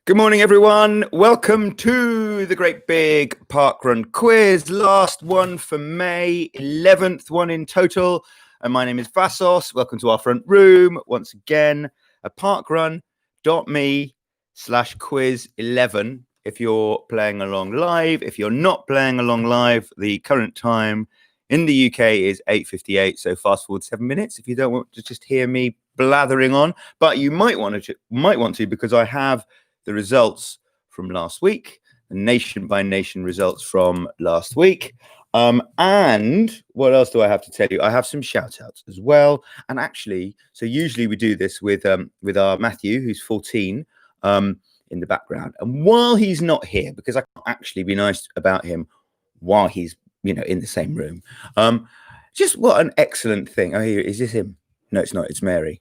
Good morning, everyone. Welcome to the great big Parkrun quiz. Last one for May, 11th one in total. And my name is Vassos. Welcome to our front room. Once again, at parkrun.me/quiz11. If you're playing along live, if you're not playing along live, the current time in the UK is 8:58. So fast forward 7 minutes if you don't want to just hear me blathering on. But you might want to because I have the results from last week, the nation by nation results from last week. And what else do I have to tell you? I have some shout outs as well. And actually, so usually we do this with our Matthew, who's 14, in the background. And while he's not here, because I can't actually be nice about him while he's, in the same room. Just what an excellent thing. Oh, here, is this him? No, it's not. It's Mary.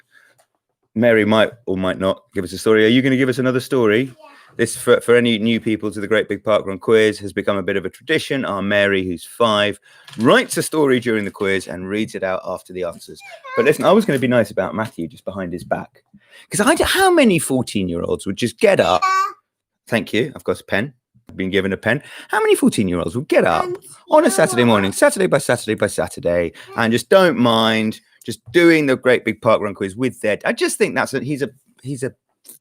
Mary might or might not give us a story. Are you going to give us another story? Yeah. This, for any new people to the Great Big Parkrun quiz, has become a bit of a tradition. Our Mary, who's 5, writes a story during the quiz and reads it out after the answers. But listen, I was going to be nice about Matthew just behind his back. Because how many 14-year-olds would just get up? Thank you. I've got a pen. I've been given a pen. How many 14-year-olds would get up on a Saturday morning, Saturday by Saturday, and just don't mind just doing the Great Big Parkrun quiz with their... I just think he's a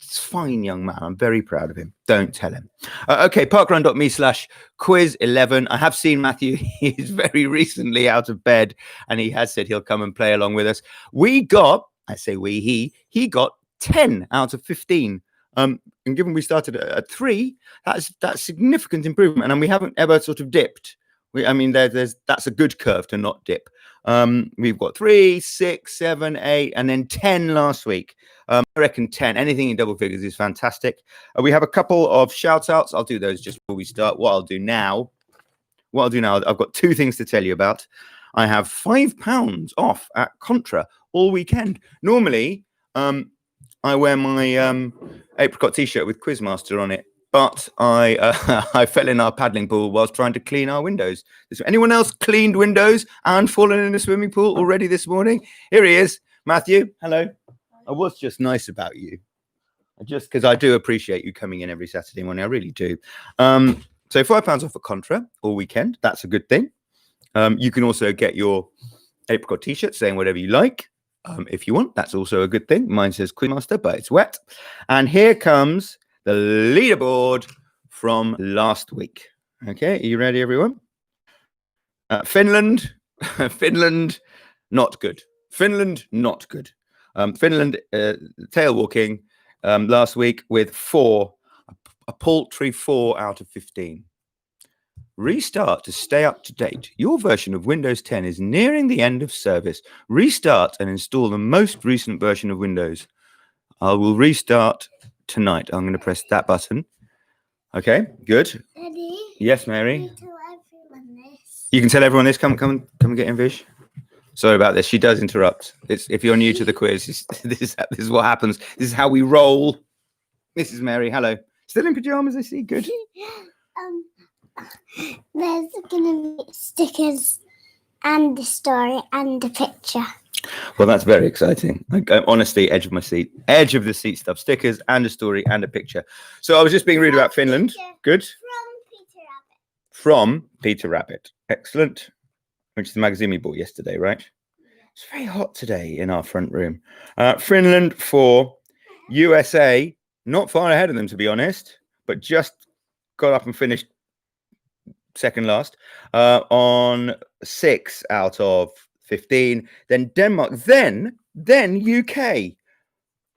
fine young man. I'm very proud of him. Don't tell him. Okay, parkrun.me/quiz11. I have seen Matthew. He's very recently out of bed, and he has said he'll come and play along with us. He got 10 out of 15. And given we started at 3, that's significant improvement, and we haven't ever sort of dipped. That's a good curve to not dip. We've got 3, 6, 7, 8, and then 10 last week. I reckon 10. Anything in double figures is fantastic. We have a couple of shout outs. I'll do those just before we start. What I'll do now, I've got 2 things to tell you about. I have £5 off at Contra all weekend. Normally, I wear my apricot t-shirt with Quizmaster on it. But I fell in our paddling pool whilst trying to clean our windows. Anyone else cleaned windows and fallen in a swimming pool already this morning? Here he is, Matthew. Hello. I was just nice about you, just because I do appreciate you coming in every Saturday morning. I really do. So £5 off at Contra all weekend. That's a good thing. You can also get your apricot t-shirt saying whatever you like. If you want, that's also a good thing. Mine says Quizmaster, but it's wet. And here comes the leaderboard from last week. Okay, are you ready, everyone? Finland, not good. Finland, tail walking last week with 4, a paltry 4 out of 15. Restart to stay up to date. Your version of Windows 10 is nearing the end of service. Restart and install the most recent version of Windows. I will restart tonight. I'm going to press that button. Okay, good. Daddy, yes, Mary. tell everyone this. You can tell everyone this. Come and get in, Vish. Sorry about this. She does interrupt. If you're new to the quiz, this is what happens. This is how we roll. This is Mary. Hello. Still in pajamas, I see. Good. There's going to be stickers and a story and a picture. Well, that's very exciting. Honestly, edge of the seat stuff. Stickers and a story and a picture. So I was just being rude about Finland. Good. From Peter Rabbit. Excellent. Which is the magazine we bought yesterday, right? It's very hot today in our front room. Finland for USA. Not far ahead of them, to be honest, but just got up and finished second last on 6 out of 15. Then Denmark, then UK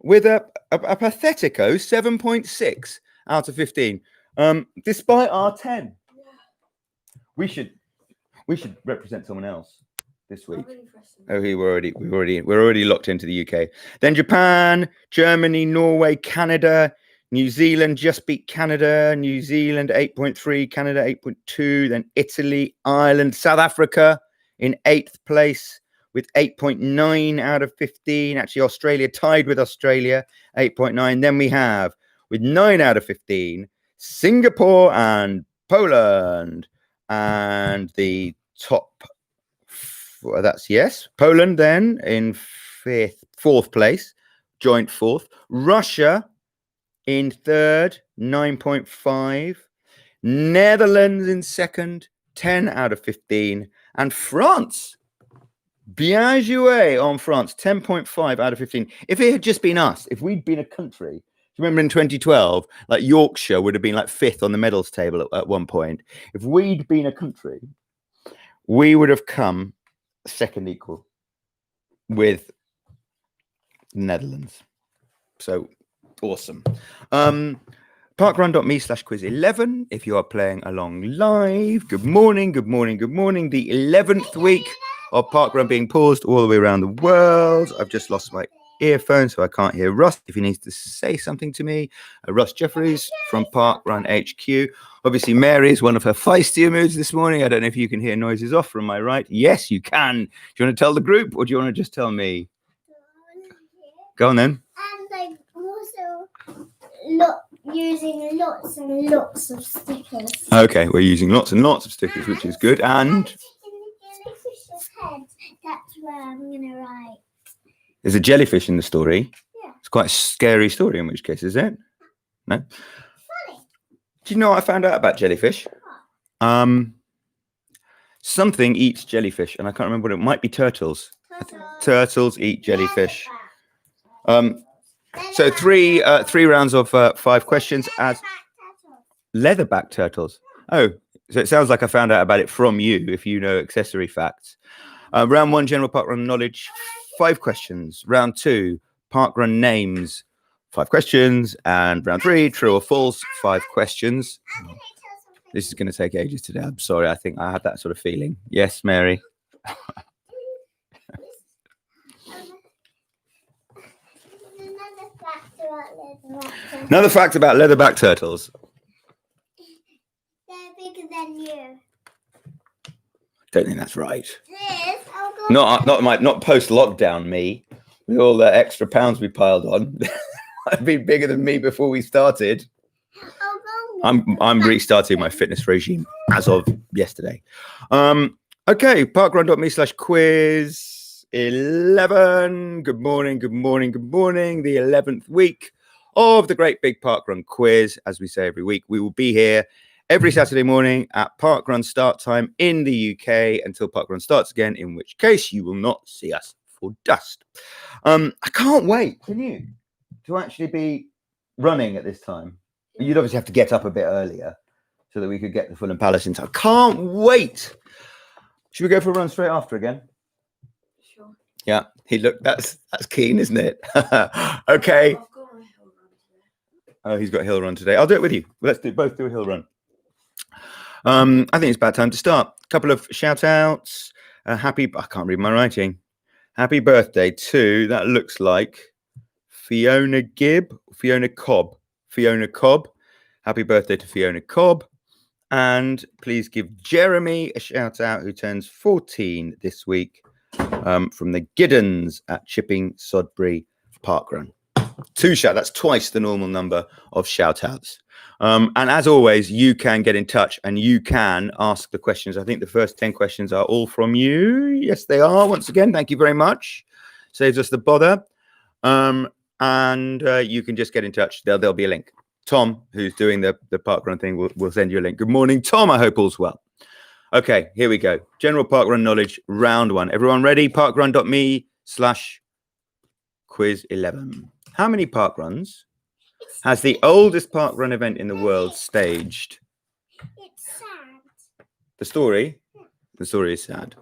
with a pathetico 7.6 out of 15. Despite our 10. We should represent someone else this week. Oh, we're already locked into the UK. Then Japan, Germany, Norway, Canada, New Zealand just beat Canada. New Zealand 8.3, Canada 8.2. Then Italy, Ireland, South Africa in 8th place with 8.9 out of 15. Actually, Australia tied with Australia, 8.9. Then we have, with 9 out of 15, Singapore and Poland. And the top, Poland then in 4th place, joint 4th. Russia in third, 9.5. Netherlands in second, 10 out of 15. And France, bien joué on France, 10.5 out of 15. If it had just been us, if we'd been a country, do you remember in 2012, like Yorkshire would have been like fifth on the medals table at one point. If we'd been a country, we would have come second equal with Netherlands. So awesome. Parkrun.me/quiz11 if you are playing along live. Good morning, good morning, good morning. The 11th week of Parkrun being paused all the way around the world. I've just lost my earphone, so I can't hear Russ if he needs to say something to me. Russ Jeffries from Parkrun HQ. Obviously, Mary is one of her feistier moods this morning. I don't know if you can hear noises off from my right. Yes, you can. Do you want to tell the group or do you want to just tell me? Go on then. And I'm also using lots and lots of stickers. Okay, we're using lots and lots of stickers, which is good. And in the jellyfish's head, that's where I'm going to write. There's a jellyfish in the story. Yeah. It's quite a scary story, in which case, is it? No? Funny. Do you know what I found out about jellyfish? Something eats jellyfish, and I can't remember what it might be. Turtles. Turtles eat jellyfish. So three rounds of 5 questions as leatherback turtles. Oh, so it sounds like I found out about it from you, if you know accessory facts. Round 1, general parkrun knowledge, 5 questions. Round 2, parkrun names, 5 questions. And round 3, true or false, 5 questions. This is going to take ages today. I'm sorry. I think I had that sort of feeling. Yes, Mary. Another fact about leatherback turtles. They're bigger than you. Don't think that's right. This, Not post lockdown me with all the extra pounds we piled on. I've been bigger than me before we started. I'm restarting my fitness regime as of yesterday. Okay, parkrun.me/quiz11. Good morning, good morning, good morning. The 11th week of the Great Big Parkrun Quiz. As we say every week, we will be here every Saturday morning at Parkrun start time in the UK until Parkrun starts again, in which case you will not see us for dust. I can't wait, can you, to actually be running at this time? You'd obviously have to get up a bit earlier so that we could get the Fulham Palace in time. Can't wait. Should we go for a run straight after again? Sure. Yeah, that's keen, isn't it? Okay. I've got a hill run today. Oh, he's got a hill run today. I'll do it with you. Let's both do a hill run. I think it's about time to start. A couple of shout outs. I can't read my writing. Happy birthday to, that looks like Fiona Cobb. Happy birthday to Fiona Cobb. And please give Jeremy a shout out, who turns 14 this week, from the Giddens at Chipping Sodbury Parkrun. 2 shout. That's twice the normal number of shout outs. And as always, you can get in touch and you can ask the questions. I think the first 10 questions are all from you. Yes, they are. Once again, thank you very much. Saves us the bother. And you can just get in touch. There'll be a link. Tom, who's doing the parkrun thing, will send you a link. Good morning, Tom. I hope all's well. Okay, here we go. General parkrun knowledge, round 1. Everyone ready? Parkrun.me/quiz11. How many parkruns has the oldest parkrun event in the world staged? It's sad. The story? The story is sad.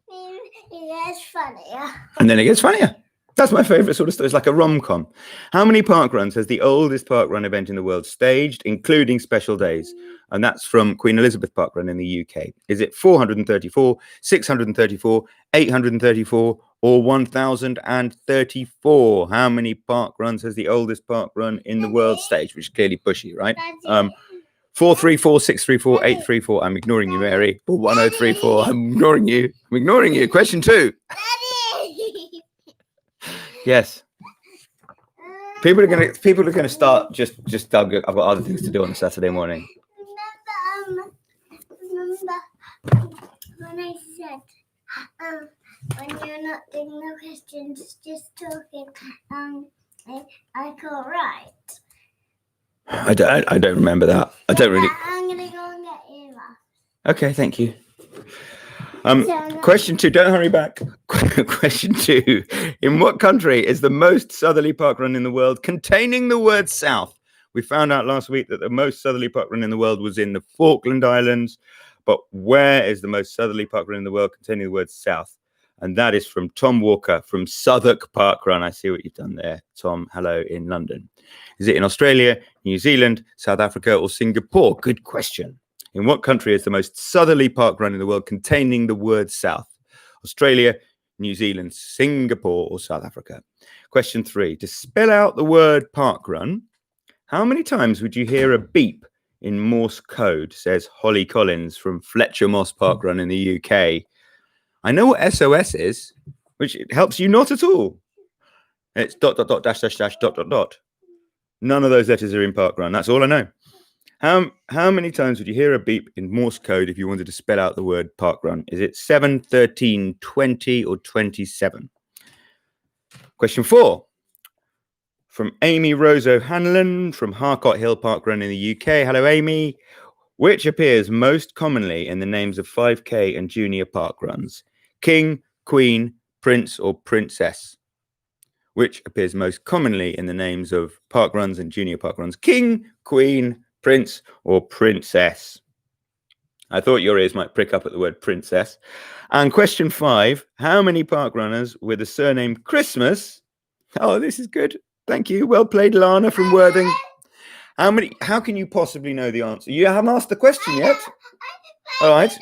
It gets funnier. And then it gets funnier. That's my favorite sort of story. It's like a rom-com. How many parkruns has the oldest parkrun event in the world staged, including special days? And that's from Queen Elizabeth Parkrun in the UK. Is it 434, 634, 834, or 1,034? How many parkruns has the oldest parkrun in the world staged? Which is clearly bushy, right? 434, 634, 834. I'm ignoring you, Mary. Or 1034. I'm ignoring you. Question 2. Yes. People are gonna start just Doug. I've got other things to do on a Saturday morning. Remember when I said when you're not doing the questions, just talking, I can't write. I don't remember that. I don't really. I'm gonna go and get you one. Okay, thank you. Question 2. Don't hurry back. Question 2. In what country is the most southerly parkrun in the world containing the word south? We found out last week that the most southerly parkrun in the world was in the Falkland Islands. But where is the most southerly parkrun in the world containing the word south? And that is from Tom Walker from Southwark Parkrun. I see what you've done there, Tom. Hello in London. Is it in Australia, New Zealand, South Africa, or Singapore? Good question. In what country is the most southerly parkrun in the world containing the word south? Australia, New Zealand, Singapore, or South Africa? Question 3. To spell out the word parkrun, how many times would you hear a beep in Morse code, says Holly Collins from Fletcher Moss Parkrun in the UK. I know what SOS is, which helps you not at all. It's ... .. None of those letters are in Parkrun. That's all I know. How many times would you hear a beep in Morse code if you wanted to spell out the word Parkrun? Is it 7, 13, 20, or 27? Question 4. From Amy Rose O'Hanlon from Harcourt Hill Parkrun in the UK. Hello, Amy. Which appears most commonly in the names of 5K and junior parkruns? King, Queen, Prince, or Princess? Which appears most commonly in the names of parkruns and junior parkruns? King, Queen, Prince, or Princess? I thought your ears might prick up at the word princess. And question 5, how many parkrunners with the surname Christmas? Oh, this is good. Thank you. Well played, Lana from Worthing. How many? How can you possibly know the answer? You haven't asked the question yet. All right. When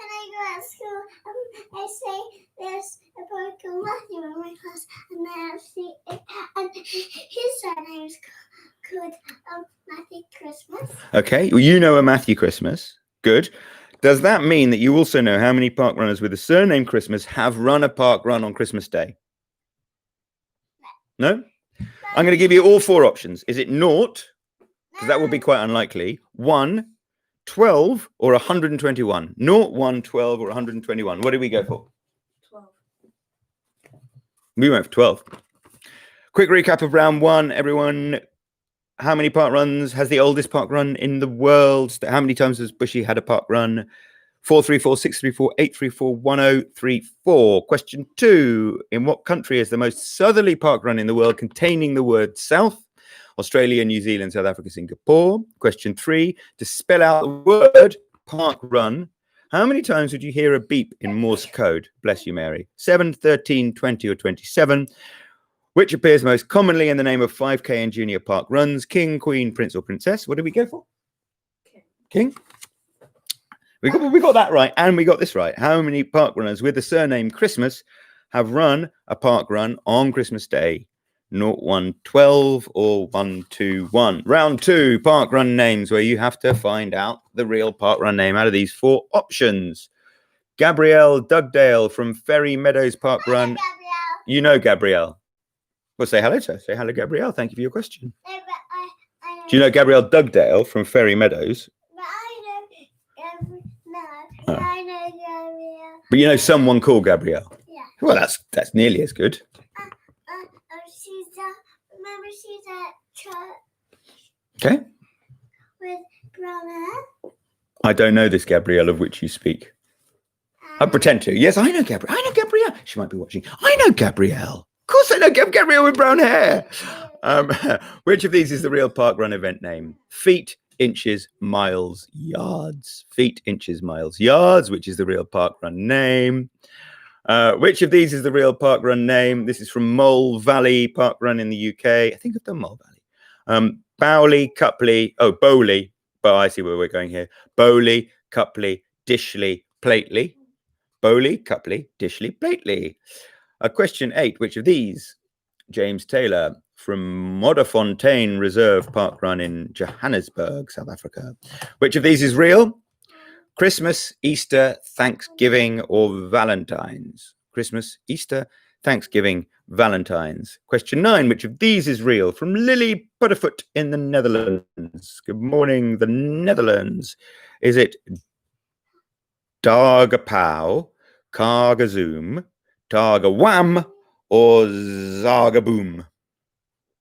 I go at school, I say there's a boy called Matthew in my class, and then I see it, and his surname's called Matthew Christmas. Okay, well, you know a Matthew Christmas. Good. Does that mean that you also know how many parkrunners with the surname Christmas have run a parkrun on Christmas Day? No? I'm going to give you all 4 options. Is it 0? Because that would be quite unlikely. 1, 12, or 121? 0, 1, 12, or 121? What did we go for? 12. We went for 12. Quick recap of round 1, everyone. How many parkruns has the oldest parkrun in the world? How many times has Bushy had a parkrun? 434, 634, 834, 1034. Question 2. In what country is the most southerly parkrun in the world containing the word south? Australia, New Zealand, South Africa, Singapore. Question 3. To spell out the word parkrun, how many times would you hear a beep in Morse code? Bless you, Mary. 7, 13, 20, or 27. Which appears most commonly in the name of 5K and junior parkruns? King, Queen, Prince, or Princess? What did we go for? King? We got that right, and we got this right. How many parkrunners with the surname Christmas have run a parkrun on Christmas Day? 0, 1, 12, or 1, 2, 1. Round 2, parkrun names, where you have to find out the real parkrun name out of these 4 options. Gabrielle Dugdale from Ferry Meadows Parkrun. You know Gabrielle. Well, say hello to her. Say hello, Gabrielle. Thank you for your question. No, but Do you know Gabrielle Dugdale from Ferry Meadows? But I know, no, I know Gabrielle. But you know someone called Gabrielle? Yeah. Well, that's nearly as good. She's at church. Okay. With brown hair. I don't know this Gabrielle of which you speak. I pretend to. Yes, I know Gabrielle. I know Gabrielle. She might be watching. I know Gabrielle. Of course I know Gabrielle with brown hair. Which of these is the real parkrun event name? Feet, inches, miles, yards. Feet, inches, miles, yards, which is the real parkrun name. Which of these is the real parkrun name? This is from Mole Valley Parkrun in the UK. I think I've done Mole Valley. Bowley, Cupley. Oh, Bowley. But I see where we're going here. Bowley, Cupley, Dishley, Plately. Bowley, Cupley, Dishley, Plately. Question 8. Which of these? James Taylor from Modderfontein Reserve Parkrun in Johannesburg, South Africa. Which of these is real? Christmas, Easter, Thanksgiving, or Valentine's? Christmas, Easter, Thanksgiving, Valentine's. Question 9. Which of these is real? From Lily Butterfoot in the Netherlands. Good morning, the Netherlands. Is it Dagapau, Kargazoom, Tagawam, or Zagaboom?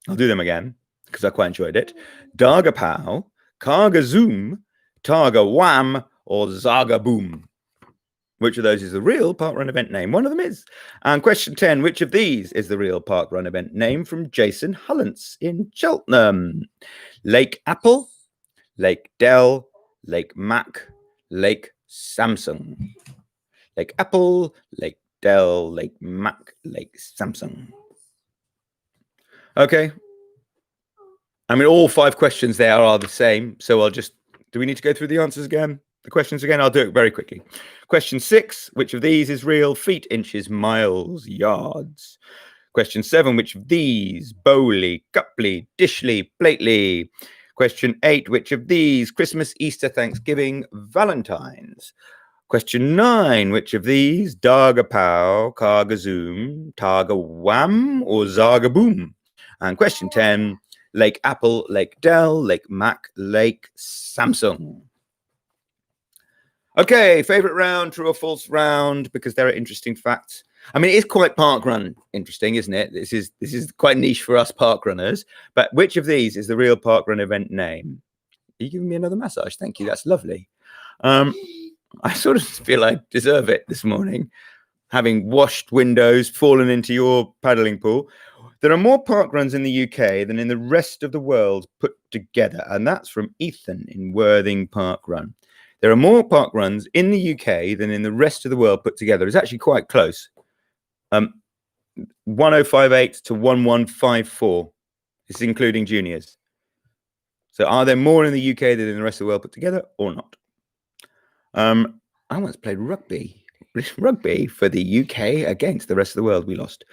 I'll do them again because I quite enjoyed it. Dargapow, Kargazoom, Targa Wham, or Zagaboom? Which of those is the real parkrun event name? One of them is. And question 10, which of these is the real parkrun event name? From Jason Hullance in Cheltenham. Lake Apple, Lake Dell, Lake Mac, Lake Samsung. Lake Apple, Lake Dell, Lake Mac, Lake Samsung. Okay. I mean, all 5 questions there are the same. So I'll just, do we need to go through the answers again? The questions again? I'll do it very quickly. Question 6, which of these is real? Feet, inches, miles, yards. Question 7, which of these? Bowley, Cupley, Dishley, Plately. Question 8, which of these? Christmas, Easter, Thanksgiving, Valentine's. Question 9, which of these? Dargapow, Kargazoom, Targa Wham, or Zagaboom? And question 10, Lake Apple, Lake Dell, Lake Mac, Lake Samsung. Okay, favorite round, true or false round, because there are interesting facts. I mean, it is quite parkrun interesting, isn't it? This is quite niche for us parkrunners. But which of these is the real parkrun event name? Are you giving me another massage? Thank you. That's lovely. I sort of feel I deserve it this morning, having washed windows, fallen into your paddling pool. There are more parkruns in the UK than in the rest of the world put together, and that's from Ethan in Worthing Parkrun. There are more parkruns in the UK than in the rest of the world put together. It's actually quite close. 1058 to 1154. It's including juniors. So are there more in the UK than in the rest of the world put together or not? I once played rugby for the UK against the rest of the world. We lost.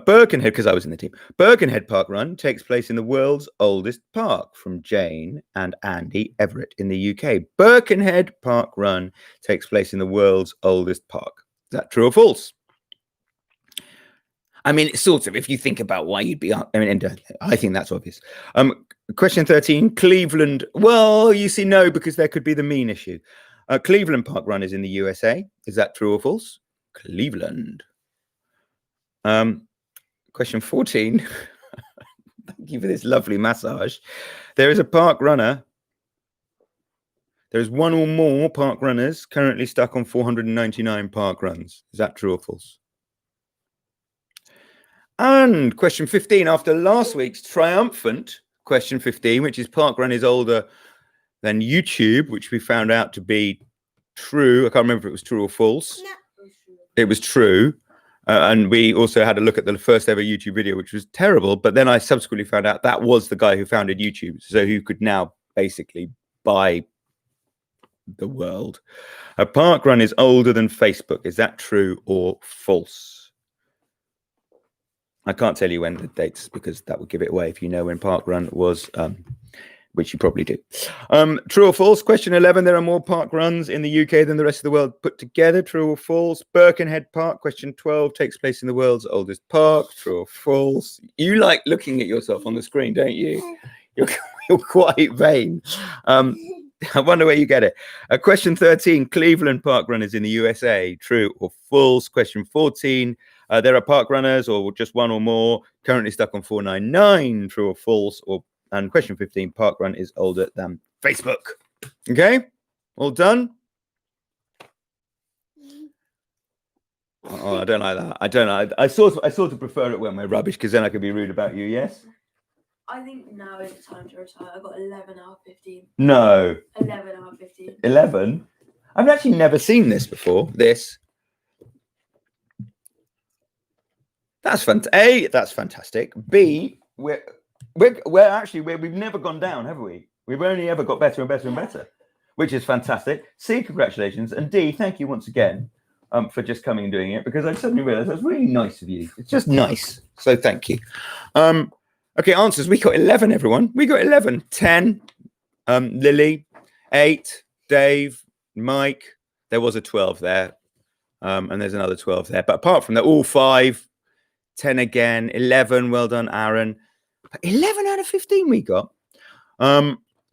Birkenhead, because I was in the team. Birkenhead Parkrun takes place in the world's oldest park, from Jane and Andy Everett in the UK. Birkenhead Parkrun takes place in the world's oldest park. Is that true or false? I mean, it's sort of, if you think about why you'd be, I think that's obvious. Question 13, Cleveland. Well, you see, no, because there could be the mean issue. Cleveland Parkrun is in the USA. Is that true or false? Cleveland. Question 14. Thank you for this lovely massage. There is a park runner. There's one or more park runners currently stuck on 499 park runs. Is that true or false? And question 15, after last week's triumphant question 15, which is parkrun is older than YouTube, which we found out to be true. I can't remember if it was true or false. No. It was true. And we also had a look at the first ever YouTube video, which was terrible. But then I subsequently found out that was the guy who founded YouTube. So who could now basically buy the world. A parkrun is older than Facebook. Is that true or false? I can't tell you when the dates, because that would give it away if you know when parkrun was, which you probably do. True or false? Question 11. There are more park runs in the UK than the rest of the world put together. True or false? Birkenhead Park, question 12, takes place in the world's oldest park. True or false? You like looking at yourself on the screen, don't you? You're quite vain. I wonder where you get it. Question 13. Cleveland Park Run is in the USA. True or false? Question 14. There are park runners, or just one or more, currently stuck on 499. True or false? And question 15, parkrun is older than Facebook. Okay, all done? Oh, I don't like that. I don't know. I sort of prefer it when we're rubbish, because then I could be rude about you. Yes. I think now is the time to retire. I've got 11 out of 15. No. 11 out of 15. 11. I've actually never seen this before. This. That's A, that's fantastic. B, we've never gone down, have we? We've only ever got better and better and better, which is fantastic. C, congratulations. And D, thank you once again for just coming and doing it, because I suddenly realized that's really nice of you. It's just nice. So thank you. Okay, answers. We got 11, everyone. We got 11. 10, Lily. 8, Dave, Mike. There was a 12 there. And there's another 12 there. But apart from that, all 5. 10 again, 11. Well done, Aaron. 11 out of 15 we got.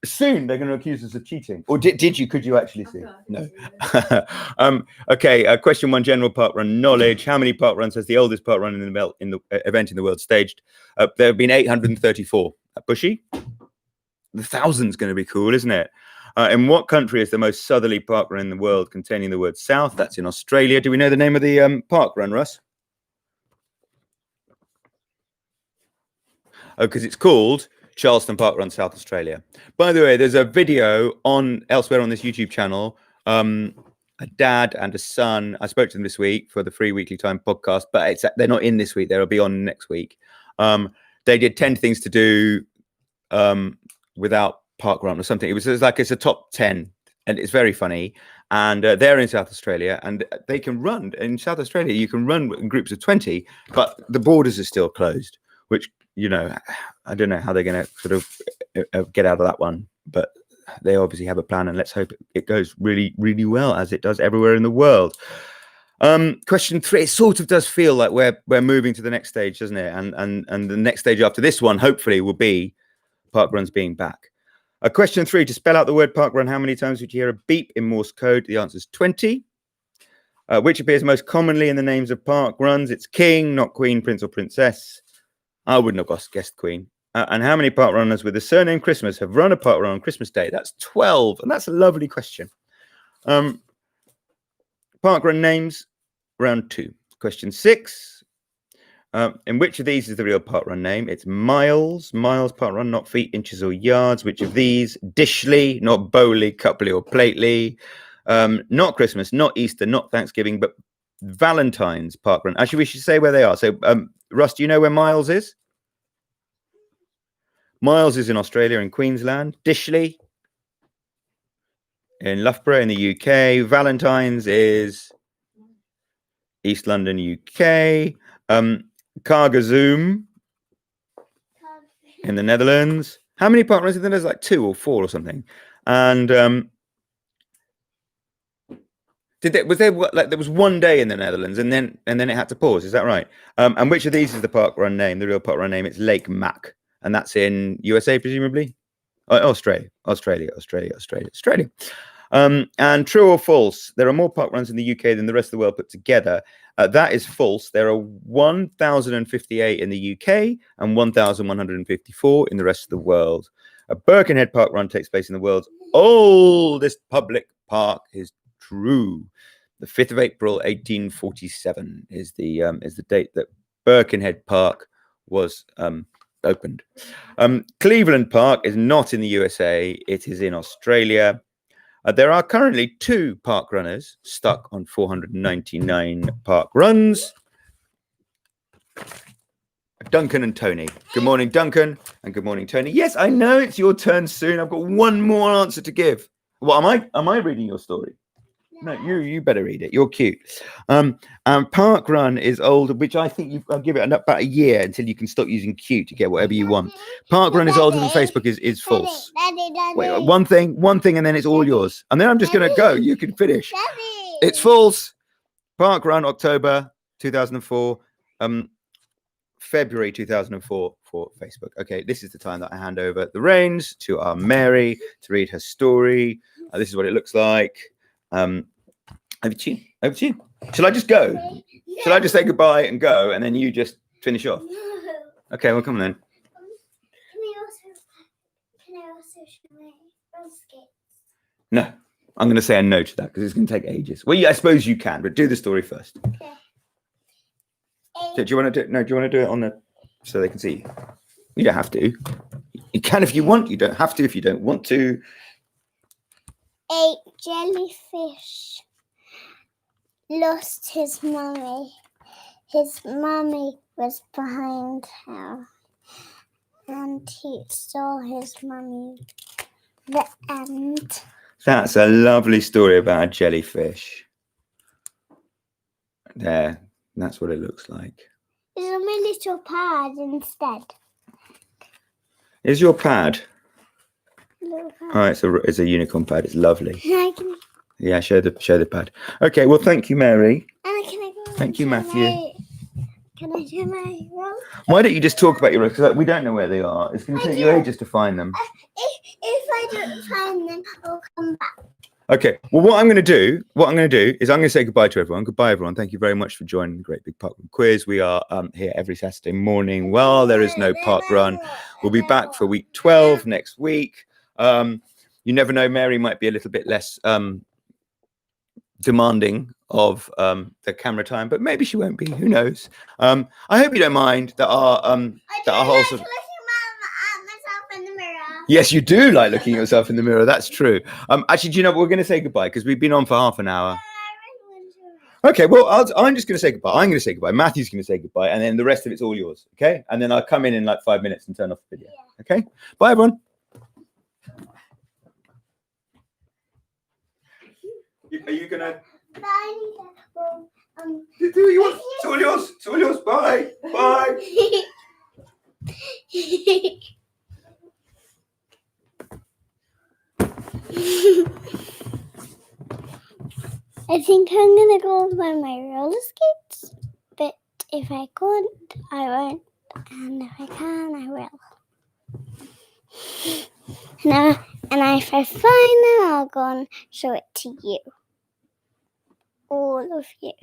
Soon they're going to accuse us of cheating. Or did you? Could you actually see? I No. can see it. Okay. Question one: general parkrun knowledge. How many parkruns has the oldest parkrun in the event in the world staged? There have been 834. Bushy. The 1000's going to be cool, isn't it? In what country is the most southerly parkrun in the world containing the word south? That's in Australia. Do we know the name of the parkrun, Russ? Oh, because it's called Charleston Parkrun, South Australia. By the way, there's a video on elsewhere on this YouTube channel. A dad and a son. I spoke to them this week for the Free Weekly Time podcast, but they're not in this week. They'll be on next week. They did 10 things to do without parkrun or something. It was like it's a top 10, and it's very funny. And they're in South Australia, and they can run in South Australia. You can run in groups of 20, but the borders are still closed, which, you know, I don't know how they're going to sort of get out of that one, but they obviously have a plan, and let's hope it goes really, really well, as it does everywhere in the world. Question 3, it sort of does feel like we're moving to the next stage, doesn't it? And the next stage after this one, hopefully, will be parkruns being back. Question 3, to spell out the word parkrun, how many times would you hear a beep in Morse code? The answer is 20. Which appears most commonly in the names of parkruns? It's king, not queen, prince, or princess. I wouldn't have guessed queen. And how many parkrunners with the surname Christmas have run a parkrun on Christmas Day? That's 12, and that's a lovely question. Parkrun names, round 2. Question 6. In which of these is the real parkrun name? It's miles. Miles parkrun, not feet, inches, or yards. Which of these? Dishley, not Bowley, Cupley, or Plately. Not Christmas, not Easter, not Thanksgiving, but Valentine's parkrun. Actually, we should say where they are. So, Russ, do you know where Miles is? Miles is in Australia, in Queensland. Dishley in Loughborough in the UK. Valentine's is East London, UK. Cargazoom in the Netherlands. How many parkruns? I think there's like 2 or 4 or something. And there was one day in the Netherlands, and then it had to pause. Is that right? And which of these is the parkrun name? The real parkrun name? It's Lake Mac, and that's in USA, presumably. Australia. And true or false? There are more parkruns in the UK than the rest of the world put together. That is false. There are 1,058 in the UK and 1,154 in the rest of the world. A Birkenhead parkrun takes place in the world's oldest public park. Is true. The 5th of April, 1847 is the date that Birkenhead Park was opened. Cleveland Park is not in the USA. It is in Australia. There are currently 2 park runners stuck on 499 park runs. Duncan and Tony. Good morning, Duncan, and good morning, Tony. Yes, I know it's your turn soon. I've got one more answer to give. Well, am I reading your story? No, you better read it. You're cute. Parkrun is older, which I think I'll give it about a year until you can stop using cute to get whatever you want. Parkrun is older than Facebook is false. Daddy. Wait, one thing, and then it's all yours. And then I'm just going to go. You can finish. Daddy. It's false. Parkrun, October 2004. February 2004 for Facebook. Okay, this is the time that I hand over the reins to our Mary to read her story. This is what it looks like. Over to you. Shall I just go? Shall I just say goodbye and go, and then you just finish off? No. Okay, well, come on then. Can I also show my skates? No, I'm going to say a no to that because it's going to take ages. Well, yeah, I suppose you can, but do the story first. Okay. Do you want to do it? No, do you want to do it on the so they can see you? You don't have to. You can if you want. You don't have to if you don't want to. A jellyfish lost his mummy. His mummy was behind him, and he saw his mummy. The end. That's a lovely story about a jellyfish. There, that's what it looks like. It's on my little pad instead. Is your pad? Little pad. Oh, it's a unicorn pad. It's lovely. I can, Yeah, show the pad. Okay, well, thank you, Mary. can I go Thank you, to Matthew. Can I do my roll? Why don't you just talk about your because we don't know where they are. It's going to take you ages to find them. If I don't find them, I'll come back. Okay. Well, what I'm going to do is I'm going to say goodbye to everyone. Goodbye, everyone. Thank you very much for joining the Great Big Parkrun Quiz. We are here every Saturday morning. Well, there is no parkrun. We'll be back for week 12 next week. You never know. Mary might be a little bit less demanding of the camera time, but maybe she won't be. Who knows? I hope you don't mind that our whole sort of. Myself in the mirror. Yes, you do like looking at yourself in the mirror. That's true. Actually, do you know what? We're going to say goodbye because we've been on for half an hour. Okay, well, I'm just going to say goodbye. I'm going to say goodbye. Matthew's going to say goodbye, and then the rest of it's all yours. Okay, and then I'll come in like 5 minutes and turn off the video. Yeah. Okay, bye, everyone. Are you gonna? Bye. Well, Do what you want. It's all yours. It's all yours. Bye. Bye. I think I'm gonna go on my roller skates, but if I can't, I won't, and if I can, I will. And if I find them, I'll go and show it to you, all of you.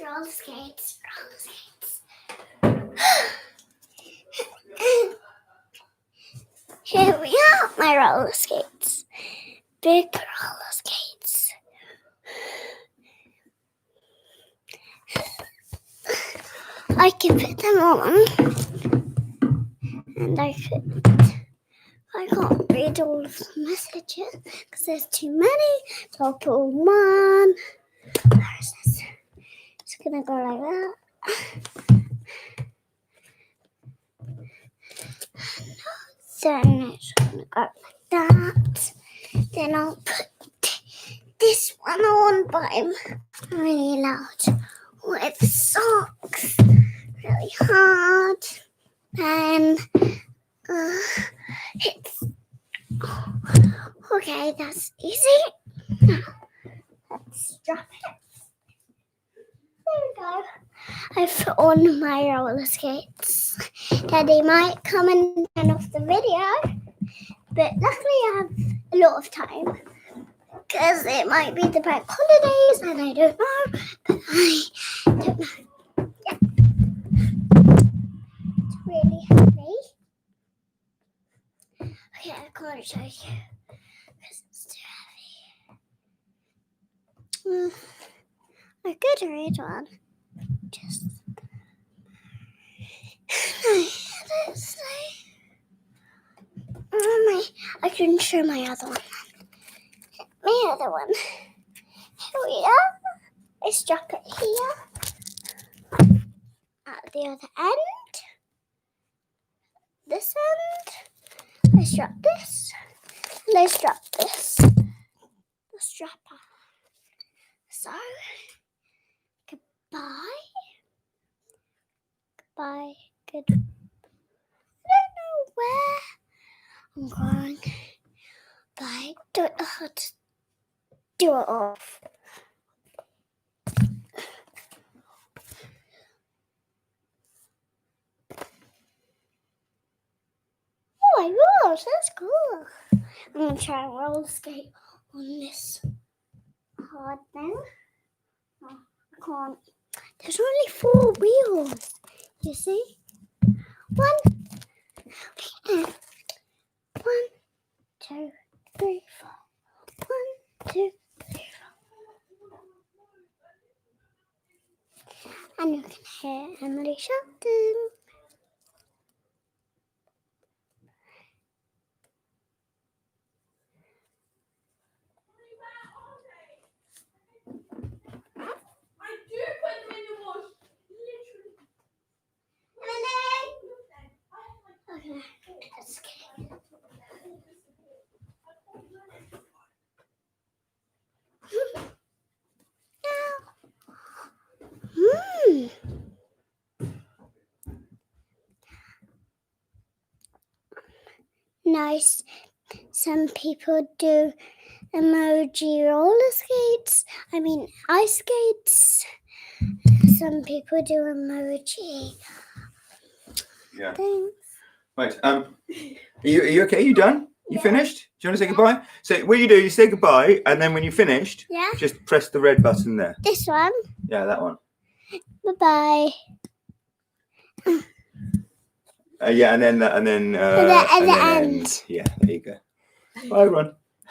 Roller skates. Here we are, my roller skates. Big roller skates. I can put them on. And I can't read all of the messages because there's too many. So I'll put one. Where is this? It's gonna go like that. Then it's gonna go like that. Then I'll put this one on, but I'm really loud with socks, really hard. Then it's okay. That's easy. Now let's drop it. There we go. I put on my roller skates. Daddy might come and turn off the video, but luckily I have a lot of time because it might be the bank holidays and I don't know, but I don't know. Yeah. It's really heavy. Okay, I can't show you because it's too heavy. I could read one. Just I can show my other one. My other one. Here we are. Let's drop it here. At the other end. This end. Let's drop this. Let's drop this. Let's drop it. So, goodbye. Goodbye. Good. I don't know where I'm going. But I don't know how to do it off. Oh my gosh, that's cool. I'm going to try and roller skate on this hard thing. Oh, I can't. There's only 4 wheels, you see? 1, 2, 3, 4. 1, 2, 3, 4. And you can hear Emily shouting. nice. Some people do emoji roller skates. I mean ice skates. Some people do emoji Yeah. things. Right. Are you okay? You done? You Yeah. finished? Do you want to say goodbye? So what you say goodbye, and then when you finished, Yeah. just press the red button there. This one. Yeah, that one. Bye-bye. Yeah, and then the end. Yeah, there you go. Bye, everyone.